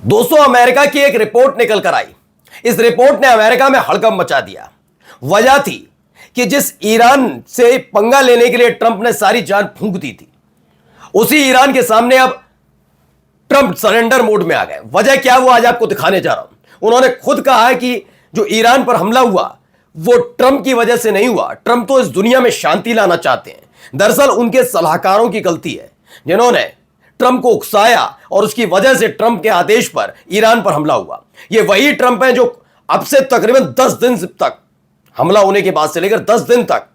दोस्तों, अमेरिका की एक रिपोर्ट निकल कर आई। इस रिपोर्ट ने अमेरिका में हड़कंप मचा दिया। वजह थी कि जिस ईरान से पंगा लेने के लिए ट्रंप ने सारी जान फूंक दी थी, उसी ईरान के सामने अब ट्रंप सरेंडर मोड में आ गए। वजह क्या, वो आज आपको दिखाने जा रहा हूं। उन्होंने खुद कहा है कि जो ईरान पर हमला हुआ वो ट्रंप की वजह से नहीं हुआ। ट्रंप तो इस दुनिया में शांति लाना चाहते हैं। दरअसल उनके सलाहकारों की गलती है, जिन्होंने ट्रंप को उकसाया और उसकी वजह से ट्रंप के आदेश पर ईरान पर हमला हुआ। ये वही ट्रंप है जो अब से तकरीबन 10 दिन तक, हमला होने के बाद से लेकर 10 दिन तक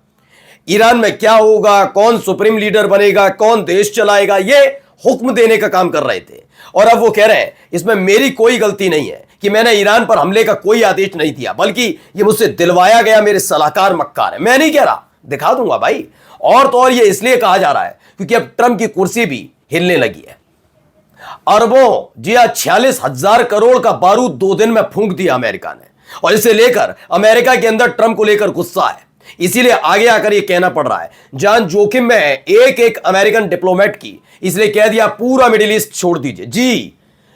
ईरान में क्या होगा, कौन सुप्रीम लीडर बनेगा, कौन देश चलाएगा, ये हुक्म देने का काम कर रहे थे। और अब वो कह रहे हैं इसमें मेरी कोई गलती नहीं है कि मैंने ईरान पर हमले का कोई आदेश नहीं दिया, बल्कि ये मुझसे दिलवाया गया मेरे सलाहकार मक्कार है। मैं नहीं कह रहा, दिखा दूंगा भाई। और तो और ये इसलिए कहा जा रहा है क्योंकि अब ट्रंप की कुर्सी भी हिलने लगी है। अरबों, जी हां, 46,000 करोड़ का बारूद 2 दिन में फूंक दिया अमेरिका ने। और इसे लेकर अमेरिका के अंदर ट्रंप को लेकर गुस्सा है। इसीलिए आगे आकर यह कहना पड़ रहा है, जान जोखिम में है एक एक अमेरिकन डिप्लोमेट की, इसलिए कह दिया पूरा मिडिल ईस्ट छोड़ दीजिए। जी,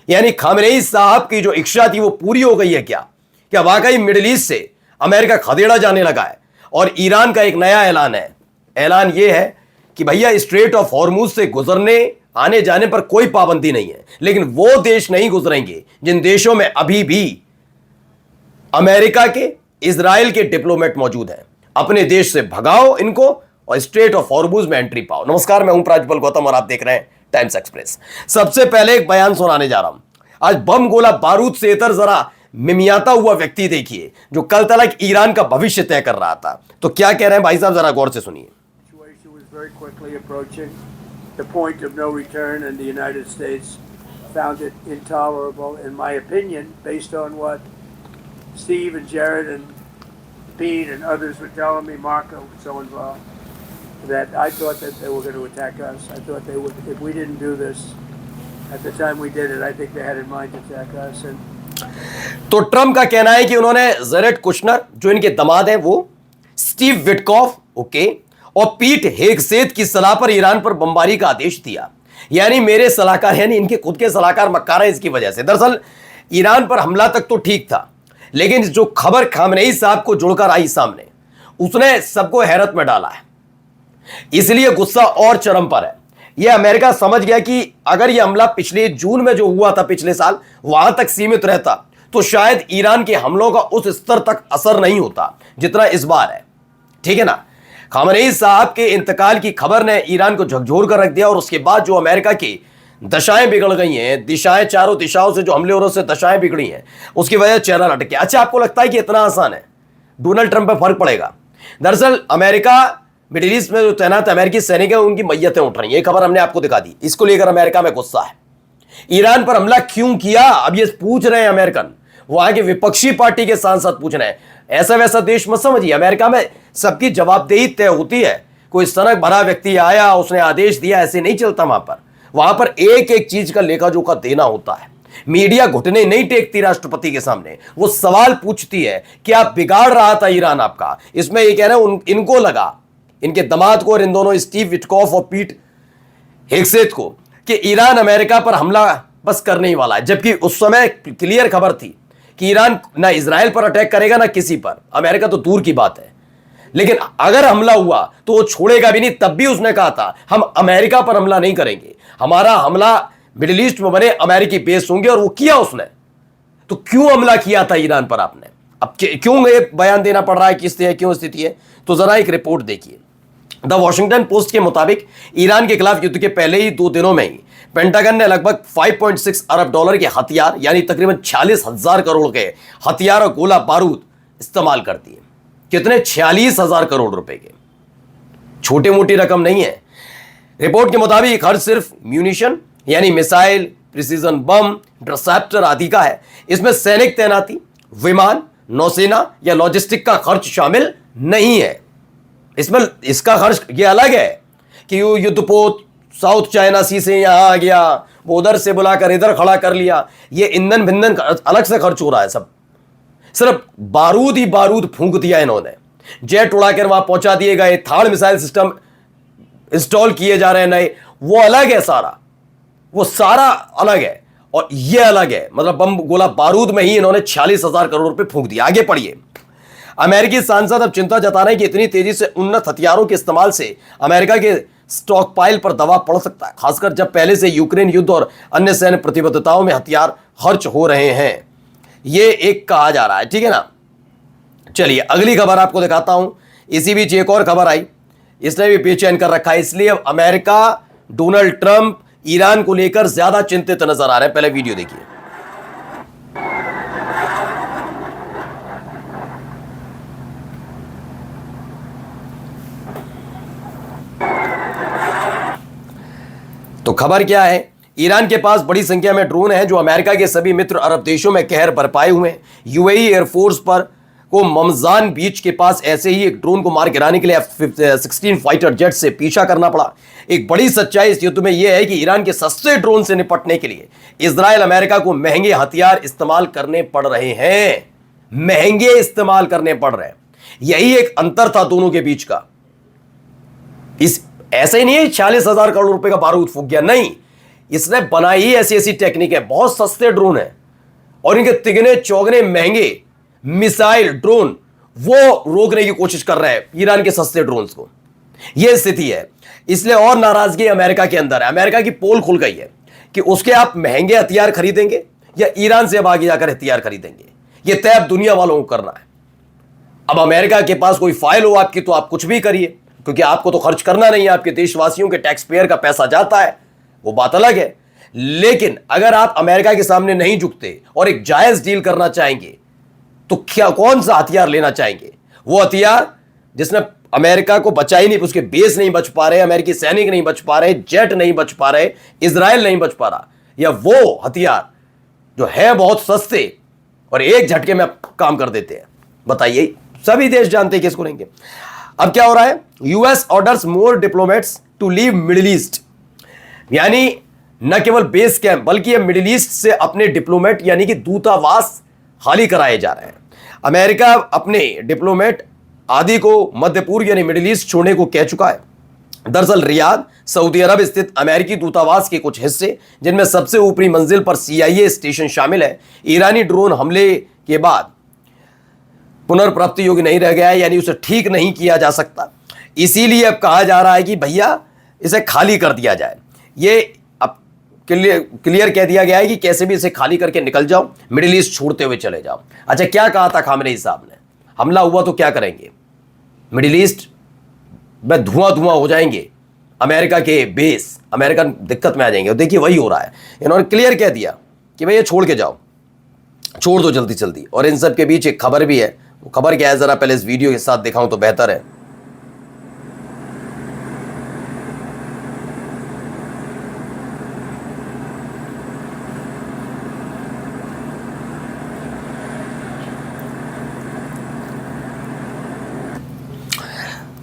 यानी खामनेई साहब की जो इच्छा थी वो पूरी हो गई है क्या वाकई मिडिल ईस्ट से अमेरिका खदेड़ा जाने लगा है। और ईरान का एक नया ऐलान है। ऐलान यह है कि भैया स्ट्रेट ऑफ हॉर्मुज से गुजरने आने जाने पर कोई पाबंदी नहीं है, लेकिन वो देश नहीं गुजरेंगे जिन देशों में अभी भी अमेरिका के, इजराइल के डिप्लोमेट मौजूद हैं। अपने देश से भगाओ इनको और स्ट्रेट ऑफ हॉर्मुज में एंट्री पाओ। नमस्कार, मैं हूं प्राजपल गौतम और आप देख रहे हैं टाइम्स एक्सप्रेस। सबसे पहले एक बयान सुनाने जा रहा हूं। आज बम गोला बारूद से इतर जरा मिमियाता हुआ व्यक्ति देखिए, जो कल तक ईरान का भविष्य तय कर रहा था। तो क्या कह रहे हैं भाई साहब, जरा गौर से सुनिए। Very quickly approaching the point of no return, and the United States found it intolerable, in my opinion, based on what Steve and Jared and Pete and others were telling me. Marco was so involved that I thought that they were going to attack us. I thought they would, if we didn't do this at the time we did it, I think they had in mind to attack us. And तो Trump का कहना है कि उन्होंने Jared Kushner, जो इनके दामाद हैं, वो स्टीव विटकॉफ, ओके, और पीट हेगसेथ की सलाह पर ईरान पर बमबारी का आदेश दिया। यानी मेरे सलाहकार, यानी इनके खुद के सलाहकार मक्कार हैं इसकी वजह से। दरअसल ईरान पर हमला तक तो ठीक था, लेकिन जो खबर खामनेई साहब को जुड़कर आई सामने, उसने सबको हैरत में डाला है। इसलिए गुस्सा और चरम पर है। यह अमेरिका समझ गया कि अगर यह हमला पिछले जून में जो हुआ था पिछले साल, वहां तक सीमित रहता तो शायद ईरान के हमलों का उस स्तर तक असर नहीं होता जितना इस बार है। ठीक है ना। खामनेई साहब के इंतकाल की खबर ने ईरान को झकझोर कर रख दिया, और उसके बाद जो अमेरिका की दशाएं बिगड़ गई हैं, दिशाएं, चारों दिशाओं से जो हमले हो रहे से दशाएं बिगड़ी हैं, उसकी वजह चेहरा लटक गया। अच्छा, आपको लगता है कि इतना आसान है डोनाल्ड ट्रंप पर फर्क पड़ेगा? दरअसल अमेरिका मिडिल ईस्ट में जो तैनात अमेरिकी सैनिक है उनकी मैयतें उठ रही हैं। ये खबर हमने आपको दिखा दी। इसको लेकर अमेरिका में गुस्सा है। ईरान पर हमला क्यों किया, अब ये पूछ रहे हैं अमेरिकन। वहां के विपक्षी पार्टी के सांसद पूछ रहे हैं। ऐसा वैसा देश मत समझिए। अमेरिका में सबकी जवाबदेही तय होती है। कोई सनक भरा व्यक्ति आया, उसने आदेश दिया, ऐसे नहीं चलता। वहां पर एक एक चीज का लेखा जोखा देना होता है। मीडिया घुटने नहीं टेकती राष्ट्रपति के सामने, वो सवाल पूछती है कि आप बिगाड़ रहा था ईरान आपका। इसमें ये कह रहे हैं इनको लगा, इनके दामाद को और इन दोनों स्टीव विटकॉफ और पीट हेगसेथ को, कि ईरान अमेरिका पर हमला बस करने ही वाला है। जबकि उस समय क्लियर खबर थी कि ईरान ना इजराइल पर अटैक करेगा ना किसी पर। अमेरिका तो दूर की बात है, लेकिन अगर हमला हुआ तो वो छोड़ेगा भी नहीं। तब भी उसने कहा था हम अमेरिका पर हमला नहीं करेंगे, हमारा हमला मिडिल ईस्ट में बने अमेरिकी बेस होंगे। और वो किया उसने। तो क्यों हमला किया था ईरान पर आपने? अब क्यों ये बयान देना पड़ रहा है, किस तरह क्यों स्थिति है? तो जरा एक रिपोर्ट देखिए। द वॉशिंगटन पोस्ट के मुताबिक ईरान के खिलाफ युद्ध के पहले ही 2 दिनों में ही पेंटागन ने लगभग 5.6 अरब डॉलर के हथियार, यानी तकरीबन 46,000 करोड़ के हथियार और गोला बारूद इस्तेमाल कर दिए। कितने? 46,000 करोड़ रुपए के। छोटी मोटी रकम नहीं है। रिपोर्ट के मुताबिक खर्च सिर्फ म्यूनिशन, यानी मिसाइल, प्रिसीजन बम, इंटरसेप्टर आदि का है। इसमें सैनिक तैनाती, विमान, नौसेना या लॉजिस्टिक का खर्च शामिल नहीं है। इसमें इसका खर्च ये अलग है कि वो युद्धपोत साउथ चाइना सी से यहां आ गया, वो उधर से बुलाकर इधर खड़ा कर लिया। ये ईंधन भिंधन अलग से खर्च हो रहा है। सब सिर्फ बारूद ही बारूद फूंक दिया इन्होंने। जेट उड़ाकर वहां पहुंचा दिए गए, थाड़ मिसाइल सिस्टम इंस्टॉल किए जा रहे हैं नए, वो अलग है सारा, वो सारा अलग है। और यह अलग है, मतलब बम गोला बारूद में ही इन्होंने 46,000 करोड़ रुपए फूंक दिया। आगे पढ़िए। अमेरिकी सांसद अब चिंता जता रहे हैं कि इतनी तेजी से उन्नत हथियारों के इस्तेमाल से अमेरिका के स्टॉक पाइल पर दबाव पड़ सकता है, खासकर जब पहले से यूक्रेन युद्ध और अन्य सैन्य प्रतिबद्धताओं में हथियार खर्च हो रहे हैं। यह एक कहा जा रहा है, ठीक है ना। चलिए अगली खबर आपको दिखाता हूं। इसी बीच एक और खबर आई, इसने भी बेचैन कर रखा है। इसलिए अब अमेरिका, डोनाल्ड ट्रंप ईरान को लेकर ज्यादा चिंतित नजर आ रहे हैं। पहले वीडियो देखिए। तो खबर क्या है, ईरान के पास बड़ी संख्या में ड्रोन हैं जो अमेरिका के सभी मित्र अरब देशों में कहर बरपाए हुए हैं। यूएई एयरफोर्स पर को ममजान बीच के पास ऐसे ही एक ड्रोन को मार गिराने के लिए F-16 फाइटर जेट से पीछा करना पड़ा। एक बड़ी सच्चाई इस युद्ध में यह है कि ईरान के सस्ते ड्रोन से निपटने के लिए इजराइल अमेरिका को महंगे हथियार इस्तेमाल करने पड़ रहे हैं। महंगे इस्तेमाल करने पड़ रहे हैं। यही एक अंतर था दोनों के बीच का। इस ऐसे ही नहीं है 46,000 करोड़ रुपए का बारूद फूक गया, नहीं, इसने बनाई ही ऐसी ऐसी टेक्निक है। बहुत सस्ते ड्रोन है और इनके तिगने चौगने महंगे मिसाइल ड्रोन वो रोकने की कोशिश कर रहे हैं ईरान के सस्ते ड्रोन्स को। यह स्थिति है, इसलिए और नाराजगी अमेरिका के अंदर है। अमेरिका की पोल खुल गई है कि उसके आप महंगे हथियार खरीदेंगे या ईरान से अब आगे जाकर हथियार खरीदेंगे। यह तय अब दुनिया वालों को करना है। अब अमेरिका के पास कोई फाइल हो आपकी तो आप कुछ भी करिए, क्योंकि आपको तो खर्च करना नहीं है, आपके देशवासियों के टैक्स पेयर का पैसा जाता है, वो बात अलग है। लेकिन अगर आप अमेरिका के सामने नहीं झुकते और एक जायज डील करना चाहेंगे तो क्या कौन सा हथियार लेना चाहेंगे? वो हथियार जिसने अमेरिका को बचा ही नहीं, उसके बेस नहीं बच पा रहे, अमेरिकी सैनिक नहीं बच पा रहे, जेट नहीं बच पा रहे, इजराइल नहीं बच पा रहा, या वो हथियार जो है बहुत सस्ते और एक झटके में काम कर देते हैं? बताइए, सभी देश जानते हैं कि इसको लेंगे। अब क्या हो रहा है, US orders more diplomats to leave Middle East, यानी न केवल बेस कैंप बल्कि ये मिडिल ईस्ट से अपने डिप्लोमेट यानी कि दूतावास खाली कराए जा रहे हैं। अमेरिका अपने डिप्लोमेट आदि को मध्य पूर्व यानी मिडिल ईस्ट छोड़ने को कह चुका है। दरअसल रियाद, सऊदी अरब स्थित अमेरिकी दूतावास के कुछ हिस्से, जिनमें सबसे ऊपरी मंजिल पर CIA स्टेशन शामिल है, ईरानी ड्रोन हमले के बाद पुनर्प्राप्ति योग्य नहीं रह गया है, यानी उसे ठीक नहीं किया जा सकता। इसीलिए अब कहा जा रहा है कि भैया इसे खाली कर दिया जाए। ये अब क्लियर कह दिया गया है कि कैसे भी इसे खाली करके निकल जाओ, मिडिल ईस्ट छोड़ते हुए चले जाओ। अच्छा, क्या कहा था खामनेई साहब ने? हमला हुआ तो क्या करेंगे? मिडिल ईस्ट में धुआं धुआं हो जाएंगे, अमेरिका के बेस, अमेरिकन दिक्कत में आ जाएंगे। और देखिए वही हो रहा है। इन्होंने क्लियर कह दिया कि भाई ये छोड़ के जाओ, छोड़ दो जल्दी जल्दी। और इन सब के बीच एक खबर भी है। वो खबर क्या है जरा पहले इस वीडियो के साथ दिखाऊं तो बेहतर है।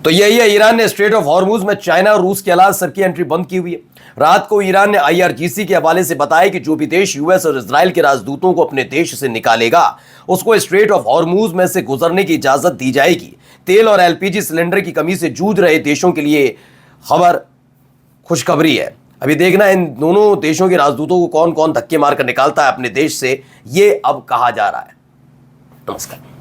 तो यही है, ईरान ने स्ट्रेट ऑफ हॉर्मुज में चाइना और रूस के अलावा सबकी एंट्री बंद की हुई है। रात को ईरान ने IRGC के हवाले से बताया कि जो भी देश US और इजराइल के राजदूतों को अपने देश से निकालेगा उसको स्ट्रेट ऑफ हॉर्मुज में से गुजरने की इजाजत दी जाएगी। तेल और LPG सिलेंडर की कमी से जूझ रहे देशों के लिए खबर खुशखबरी है। अभी देखना इन दोनों देशों के राजदूतों को कौन कौन धक्के मारकर निकालता है अपने देश से, ये अब कहा जा रहा है। नमस्कार।